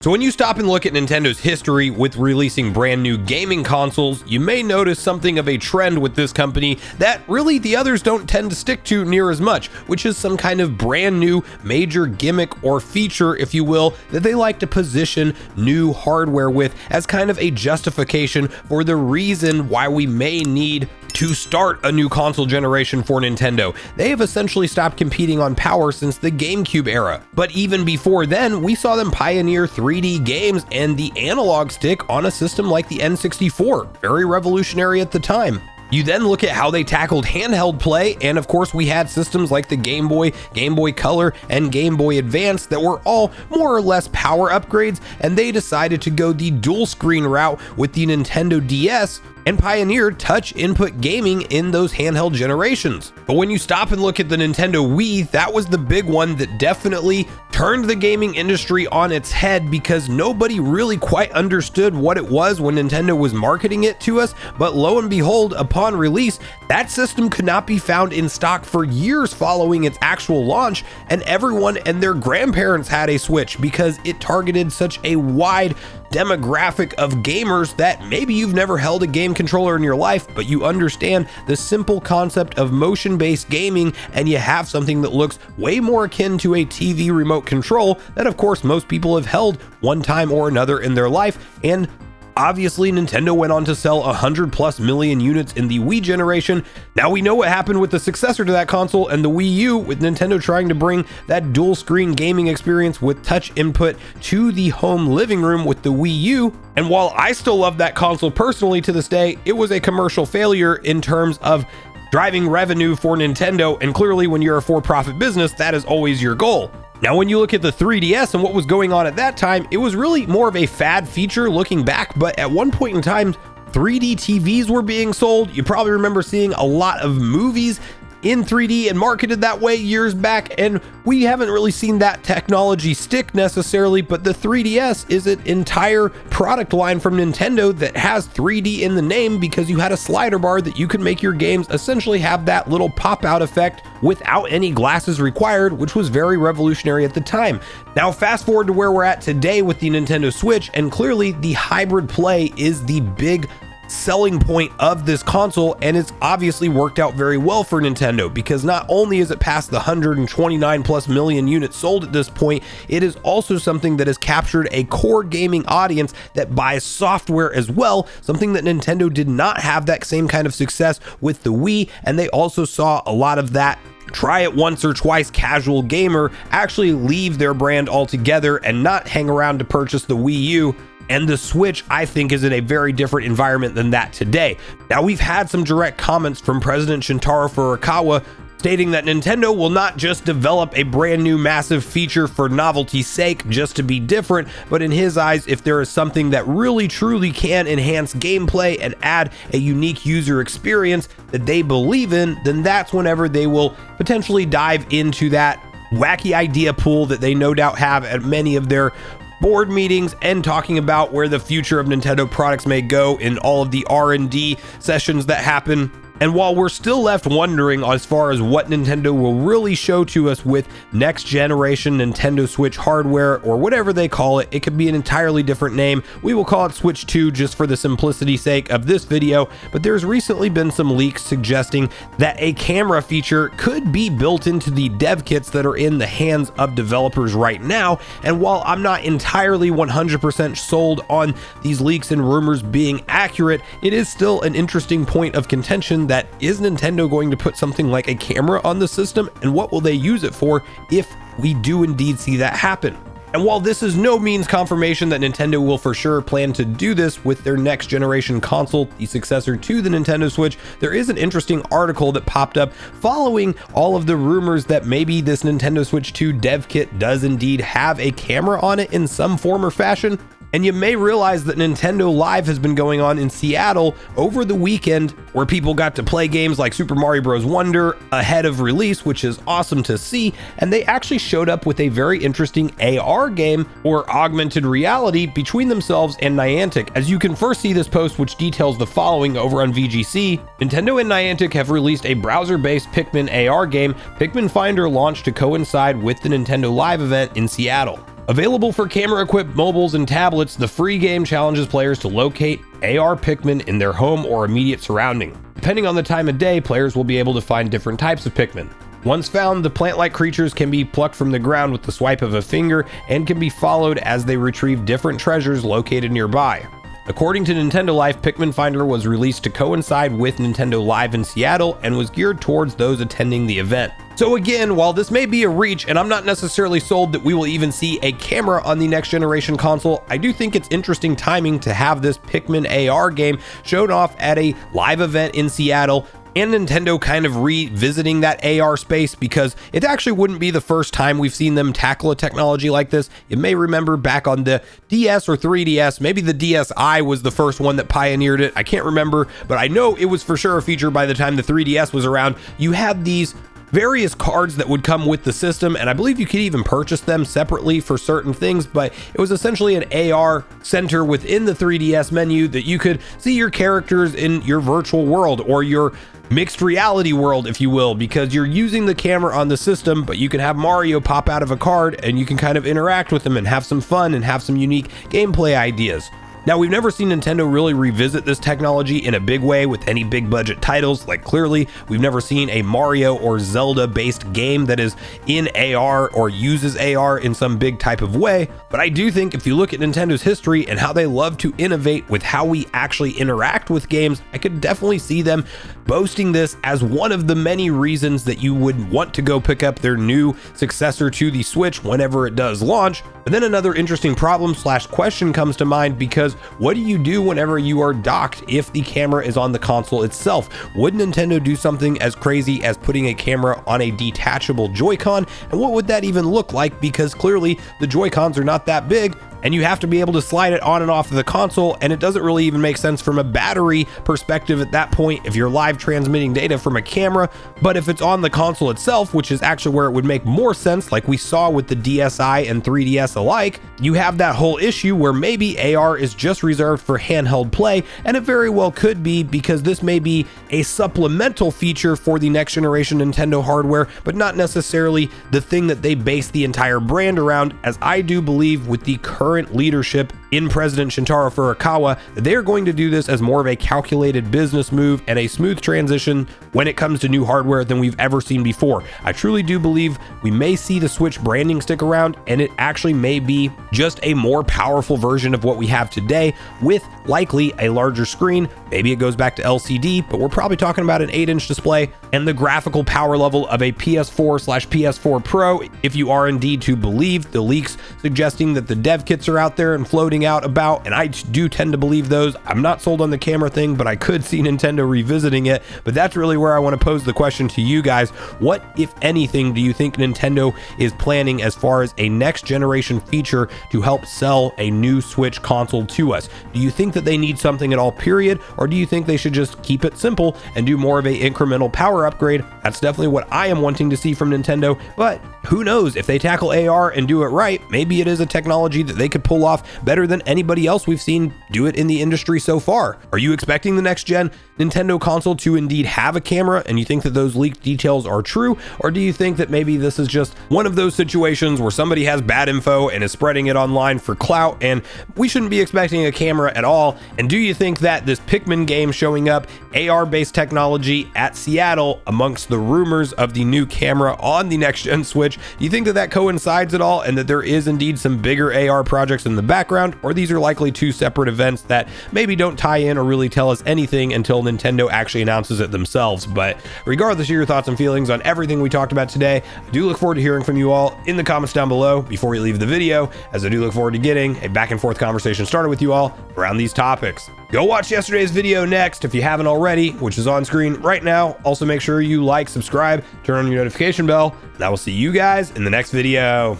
So when you stop and look at Nintendo's history with releasing brand new gaming consoles, you may notice something of a trend with this company that really the others don't tend to stick to near as much, which is some kind of brand new major gimmick or feature, if you will, that they like to position new hardware with as kind of a justification for the reason why we may need to start a new console generation for Nintendo. They have essentially stopped competing on power since the GameCube era. But even before then, we saw them pioneer 3D games and the analog stick on a system like the N64. Very revolutionary at the time. You then look at how they tackled handheld play, and of course we had systems like the Game Boy, Game Boy Color, and Game Boy Advance that were all more or less power upgrades, and they decided to go the dual screen route with the Nintendo DS and pioneered touch input gaming in those handheld generations. But when you stop and look at the Nintendo Wii, that was the big one that definitely turned the gaming industry on its head because nobody really quite understood what it was when Nintendo was marketing it to us. But lo and behold, upon release, that system could not be found in stock for years following its actual launch, and everyone and their grandparents had a Switch because it targeted such a wide demographic of gamers that maybe you've never held a game controller in your life, but you understand the simple concept of motion-based gaming, and you have something that looks way more akin to a TV remote control that of course most people have held one time or another in their life. And obviously, Nintendo went on to sell 100+ million units in the Wii generation. Now we know what happened with the successor to that console and the Wii U, with Nintendo trying to bring that dual screen gaming experience with touch input to the home living room with the Wii U. And while I still love that console personally to this day, it was a commercial failure in terms of driving revenue for Nintendo, and clearly when you're a for-profit business, that is always your goal. Now, when you look at the 3DS and what was going on at that time, it was really more of a fad feature looking back, but at one point in time, 3D TVs were being sold. You probably remember seeing a lot of movies in 3D and marketed that way years back, and we haven't really seen that technology stick necessarily, but the 3DS is an entire product line from Nintendo that has 3D in the name because you had a slider bar that you could make your games essentially have that little pop-out effect without any glasses required, which was very revolutionary at the time. Now fast forward to where we're at today with the Nintendo Switch, and clearly the hybrid play is the big selling point of this console, and it's obviously worked out very well for Nintendo because not only is it past the 129+ million units sold at this point, it is also something that has captured a core gaming audience that buys software as well, something that Nintendo did not have that same kind of success with the Wii, and they also saw a lot of that try it once or twice casual gamer actually leave their brand altogether and not hang around to purchase the Wii U. And the Switch, I think, is in a very different environment than that today. Now, we've had some direct comments from President Shintaro Furukawa stating that Nintendo will not just develop a brand new massive feature for novelty's sake just to be different, but in his eyes, if there is something that really truly can enhance gameplay and add a unique user experience that they believe in, then that's whenever they will potentially dive into that wacky idea pool that they no doubt have at many of their board meetings and talking about where the future of Nintendo products may go in all of the R&D sessions that happen. And while we're still left wondering as far as what Nintendo will really show to us with next generation Nintendo Switch hardware or whatever they call it, it could be an entirely different name. We will call it Switch 2 just for the simplicity's sake of this video, but there's recently been some leaks suggesting that a camera feature could be built into the dev kits that are in the hands of developers right now. And while I'm not entirely 100% sold on these leaks and rumors being accurate, it is still an interesting point of contention that is Nintendo going to put something like a camera on the system, and what will they use it for if we do indeed see that happen? And while this is no means confirmation that Nintendo will for sure plan to do this with their next generation console, the successor to the Nintendo Switch, there is an interesting article that popped up following all of the rumors that maybe this Nintendo Switch 2 dev kit does indeed have a camera on it in some form or fashion. And you may realize that Nintendo Live has been going on in Seattle over the weekend, where people got to play games like Super Mario Bros. Wonder ahead of release, which is awesome to see. And they actually showed up with a very interesting AR game, or augmented reality, between themselves and Niantic. As you can first see this post, which details the following over on VGC. Nintendo and Niantic have released a browser-based Pikmin AR game. Pikmin Finder launched to coincide with the Nintendo Live event in Seattle. Available for camera-equipped mobiles and tablets, the free game challenges players to locate AR Pikmin in their home or immediate surrounding. Depending on the time of day, players will be able to find different types of Pikmin. Once found, the plant-like creatures can be plucked from the ground with the swipe of a finger and can be followed as they retrieve different treasures located nearby. According to Nintendo Life, Pikmin Finder was released to coincide with Nintendo Live in Seattle and was geared towards those attending the event. So again, while this may be a reach, and I'm not necessarily sold that we will even see a camera on the next generation console, I do think it's interesting timing to have this Pikmin AR game shown off at a live event in Seattle, and Nintendo kind of revisiting that AR space, because it actually wouldn't be the first time we've seen them tackle a technology like this. You may remember back on the DS or 3DS, maybe the DSi was the first one that pioneered it. I can't remember, but I know it was for sure a feature by the time the 3DS was around. You had these various cards that would come with the system, and I believe you could even purchase them separately for certain things, but it was essentially an AR center within the 3DS menu that you could see your characters in your virtual world or your mixed reality world, if you will, because you're using the camera on the system, but you can have Mario pop out of a card and you can kind of interact with them and have some fun and have some unique gameplay ideas. Now, we've never seen Nintendo really revisit this technology in a big way with any big budget titles. Like, clearly, we've never seen a Mario or Zelda based game that is in AR or uses AR in some big type of way. But I do think if you look at Nintendo's history and how they love to innovate with how we actually interact with games, I could definitely see them boasting this as one of the many reasons that you would want to go pick up their new successor to the Switch whenever it does launch. But then another interesting problem / question comes to mind, because what do you do whenever you are docked if the camera is on the console itself? Would Nintendo do something as crazy as putting a camera on a detachable Joy-Con? And what would that even look like? Because clearly the Joy-Cons are not that big, and you have to be able to slide it on and off of the console, and it doesn't really even make sense from a battery perspective at that point if you're live transmitting data from a camera. But if it's on the console itself, which is actually where it would make more sense, like we saw with the DSi and 3DS alike, you have that whole issue where maybe AR is just reserved for handheld play, and it very well could be, because this may be a supplemental feature for the next generation Nintendo hardware, but not necessarily the thing that they base the entire brand around, as I do believe with the current leadership in President Shintaro Furukawa, they're going to do this as more of a calculated business move and a smooth transition when it comes to new hardware than we've ever seen before. I truly do believe we may see the Switch branding stick around, and it actually may be just a more powerful version of what we have today, with likely a larger screen. Maybe it goes back to LCD, but we're probably talking about an 8-inch display and the graphical power level of a PS4 / PS4 Pro, if you are indeed to believe the leaks suggesting that the dev kits are out there and floating out about, and I do tend to believe those. I'm not sold on the camera thing, but I could see Nintendo revisiting it. But that's really where I want to pose the question to you guys. What, if anything, do you think Nintendo is planning as far as a next generation feature to help sell a new Switch console to us? Do you think that they need something at all, period? Or do you think they should just keep it simple and do more of a incremental power upgrade? That's definitely what I am wanting to see from Nintendo, but who knows? If they tackle AR and do it right, maybe it is a technology that they could pull off better than anybody else we've seen do it in the industry so far. Are you expecting the next gen Nintendo console to indeed have a camera, and you think that those leaked details are true? Or do you think that maybe this is just one of those situations where somebody has bad info and is spreading it online for clout, and we shouldn't be expecting a camera at all? And do you think that this Pikmin game showing up, AR-based technology at Seattle, amongst the rumors of the new camera on the next gen Switch, do you think that that coincides at all, and that there is indeed some bigger AR projects in the background? Or these are likely two separate events that maybe don't tie in or really tell us anything until Nintendo actually announces it themselves? But regardless of your thoughts and feelings on everything we talked about today, I do look forward to hearing from you all in the comments down below before we leave the video, as I do look forward to getting a back and forth conversation started with you all around these topics. Go watch yesterday's video next if you haven't already, which is on screen right now. Also, make sure you like, subscribe, turn on your notification bell, and I will see you guys in the next video.